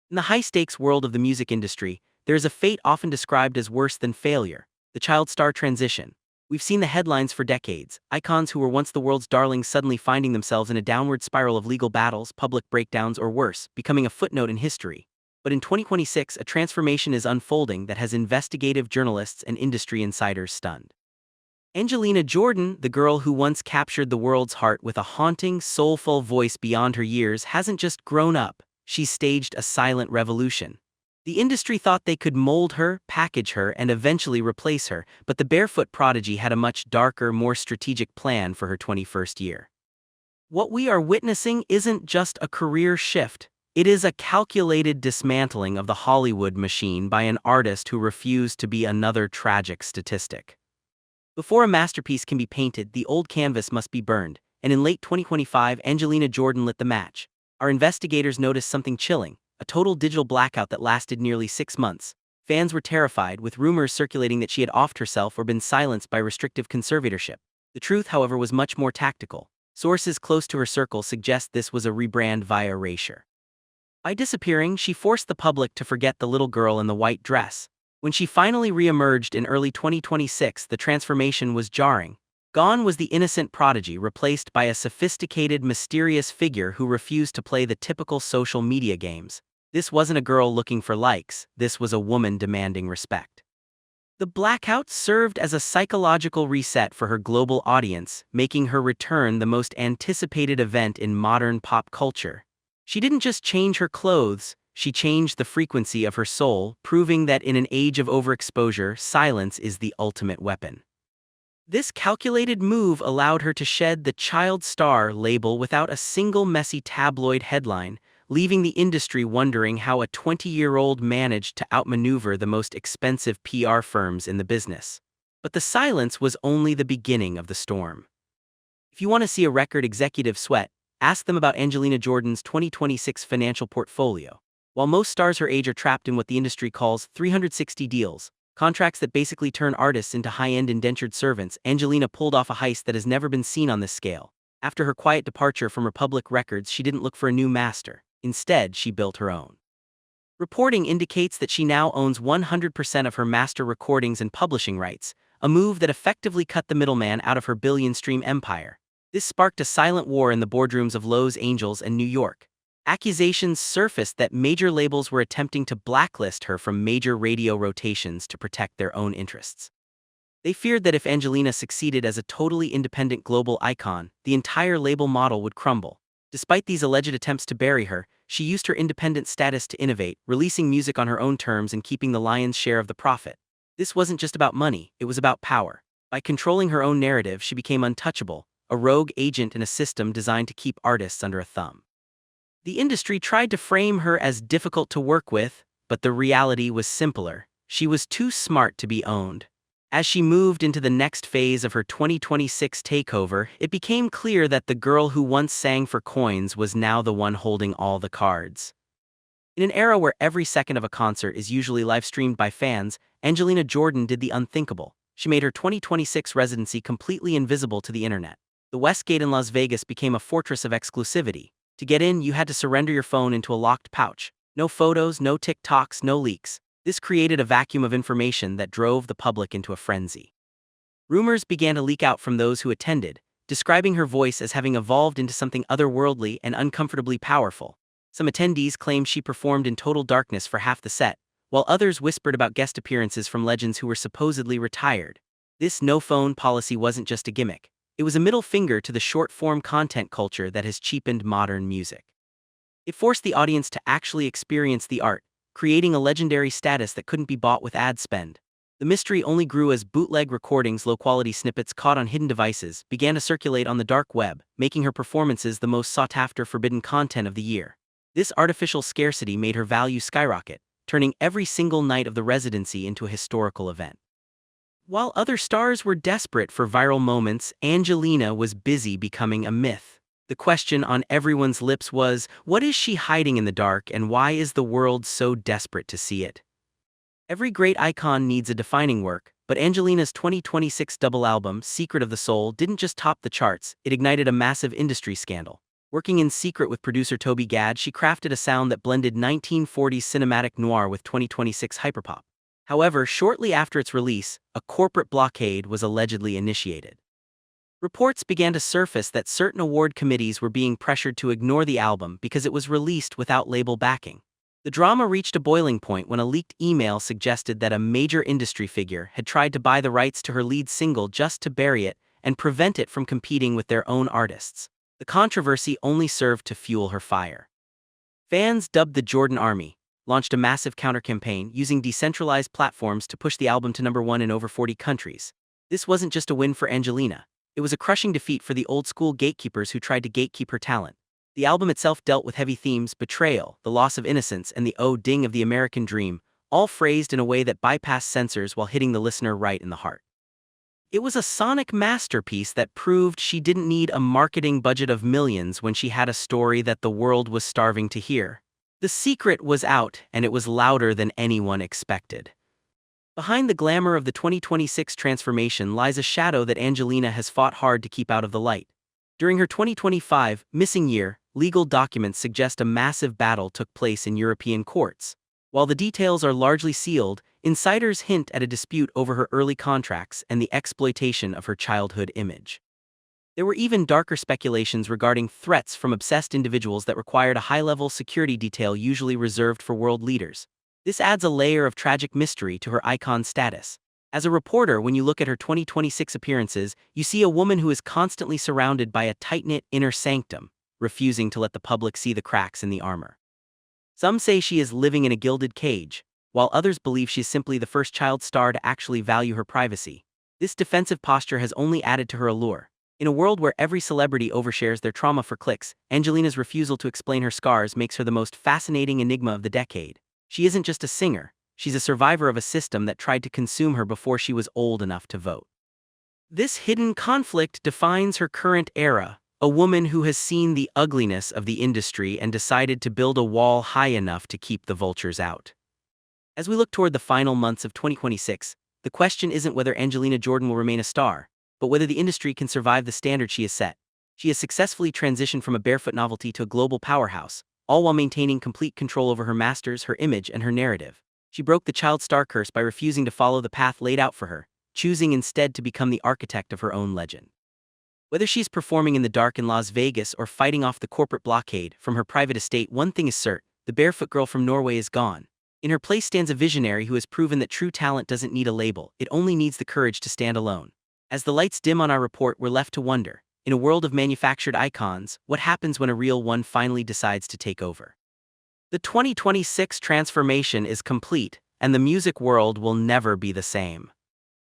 In the high-stakes world of the music industry, there is a fate often described as worse than failure: the child star transition. We've seen the headlines for decades: icons who were once the world's darlings suddenly finding themselves in a downward spiral of legal battles, public breakdowns, or worse, becoming a footnote in history. But in 2026, a transformation is unfolding that has investigative journalists and industry insiders stunned. Angelina Jordan, the girl who once captured the world's heart with a haunting, soulful voice beyond her years, hasn't just grown up, she's staged a silent revolution. The industry thought they could mold her, package her, and eventually replace her, but the barefoot prodigy had a much darker, more strategic plan for her 21st year. What we are witnessing isn't just a career shift, it is a calculated dismantling of the Hollywood machine by an artist who refused to be another tragic statistic. Before a masterpiece can be painted, the old canvas must be burned, and in late 2025, Angelina Jordan lit the match. Our investigators noticed something chilling: a total digital blackout that lasted nearly 6 months. Fans were terrified, with rumors circulating that she had offed herself or been silenced by restrictive conservatorship. The truth, however, was much more tactical. Sources close to her circle suggest this was a rebrand via erasure. By disappearing, she forced the public to forget the little girl in the white dress. When she finally re-emerged in early 2026, the transformation was jarring. Gone was the innocent prodigy, replaced by a sophisticated, mysterious figure who refused to play the typical social media games. This wasn't a girl looking for likes, this was a woman demanding respect. The blackout served as a psychological reset for her global audience, making her return the most anticipated event in modern pop culture. She didn't just change her clothes, she changed the frequency of her soul, proving that in an age of overexposure, silence is the ultimate weapon. This calculated move allowed her to shed the child star label without a single messy tabloid headline, leaving the industry wondering how a 20-year-old managed to outmaneuver the most expensive PR firms in the business. But the silence was only the beginning of the storm. If you want to see a record executive sweat, ask them about Angelina Jordan's 2026 financial portfolio. While most stars her age are trapped in what the industry calls 360 deals, contracts that basically turn artists into high-end indentured servants, Angelina pulled off a heist that has never been seen on this scale. After her quiet departure from Republic Records, she didn't look for a new master. Instead, she built her own. Reporting indicates that she now owns 100% of her master recordings and publishing rights, a move that effectively cut the middleman out of her billion-stream empire. This sparked a silent war in the boardrooms of Los Angeles and New York. Accusations surfaced that major labels were attempting to blacklist her from major radio rotations to protect their own interests. They feared that if Angelina succeeded as a totally independent global icon, the entire label model would crumble. Despite these alleged attempts to bury her, she used her independent status to innovate, releasing music on her own terms and keeping the lion's share of the profit. This wasn't just about money, it was about power. By controlling her own narrative, she became untouchable, a rogue agent in a system designed to keep artists under a thumb. The industry tried to frame her as difficult to work with, but the reality was simpler: she was too smart to be owned. As she moved into the next phase of her 2026 takeover, it became clear that the girl who once sang for coins was now the one holding all the cards. In an era where every second of a concert is usually live-streamed by fans, Angelina Jordan did the unthinkable. She made her 2026 residency completely invisible to the internet. The Westgate in Las Vegas became a fortress of exclusivity. To get in, you had to surrender your phone into a locked pouch. No photos, no TikToks, no leaks. This created a vacuum of information that drove the public into a frenzy. Rumors began to leak out from those who attended, describing her voice as having evolved into something otherworldly and uncomfortably powerful. Some attendees claimed she performed in total darkness for half the set, while others whispered about guest appearances from legends who were supposedly retired. This no-phone policy wasn't just a gimmick. It was a middle finger to the short-form content culture that has cheapened modern music. It forced the audience to actually experience the art, creating a legendary status that couldn't be bought with ad spend. The mystery only grew as bootleg recordings, low-quality snippets caught on hidden devices, began to circulate on the dark web, making her performances the most sought-after forbidden content of the year. This artificial scarcity made her value skyrocket, turning every single night of the residency into a historical event. While other stars were desperate for viral moments, Angelina was busy becoming a myth. The question on everyone's lips was, what is she hiding in the dark, and why is the world so desperate to see it? Every great icon needs a defining work, but Angelina's 2026 double album, Secret of the Soul, didn't just top the charts, it ignited a massive industry scandal. Working in secret with producer Toby Gad, she crafted a sound that blended 1940s cinematic noir with 2026 hyperpop. However, shortly after its release, a corporate blockade was allegedly initiated. Reports began to surface that certain award committees were being pressured to ignore the album because it was released without label backing. The drama reached a boiling point when a leaked email suggested that a major industry figure had tried to buy the rights to her lead single just to bury it and prevent it from competing with their own artists. The controversy only served to fuel her fire. Fans, dubbed the Jordan Army, launched a massive counter-campaign using decentralized platforms to push the album to #1 in over 40 countries. This wasn't just a win for Angelina. It was a crushing defeat for the old-school gatekeepers who tried to gatekeep her talent. The album itself dealt with heavy themes: betrayal, the loss of innocence, and the ding of the American dream, all phrased in a way that bypassed censors while hitting the listener right in the heart. It was a sonic masterpiece that proved she didn't need a marketing budget of millions when she had a story that the world was starving to hear. The secret was out, and it was louder than anyone expected. Behind the glamour of the 2026 transformation lies a shadow that Angelina has fought hard to keep out of the light. During her 2025 missing year, legal documents suggest a massive battle took place in European courts. While the details are largely sealed, insiders hint at a dispute over her early contracts and the exploitation of her childhood image. There were even darker speculations regarding threats from obsessed individuals that required a high-level security detail usually reserved for world leaders. This adds a layer of tragic mystery to her icon status. As a reporter, when you look at her 2026 appearances, you see a woman who is constantly surrounded by a tight-knit inner sanctum, refusing to let the public see the cracks in the armor. Some say she is living in a gilded cage, while others believe she is simply the first child star to actually value her privacy. This defensive posture has only added to her allure. In a world where every celebrity overshares their trauma for clicks, Angelina's refusal to explain her scars makes her the most fascinating enigma of the decade. She isn't just a singer, she's a survivor of a system that tried to consume her before she was old enough to vote. This hidden conflict defines her current era, a woman who has seen the ugliness of the industry and decided to build a wall high enough to keep the vultures out. As we look toward the final months of 2026, the question isn't whether Angelina Jordan will remain a star, but whether the industry can survive the standard she has set. She has successfully transitioned from a barefoot novelty to a global powerhouse, all while maintaining complete control over her masters, her image, and her narrative. She broke the child star curse by refusing to follow the path laid out for her, choosing instead to become the architect of her own legend. Whether she's performing in the dark in Las Vegas or fighting off the corporate blockade from her private estate, one thing is certain: the barefoot girl from Norway is gone. In her place stands a visionary who has proven that true talent doesn't need a label, it only needs the courage to stand alone. As the lights dim on our report, we're left to wonder, in a world of manufactured icons, what happens when a real one finally decides to take over? The 2026 transformation is complete, and the music world will never be the same.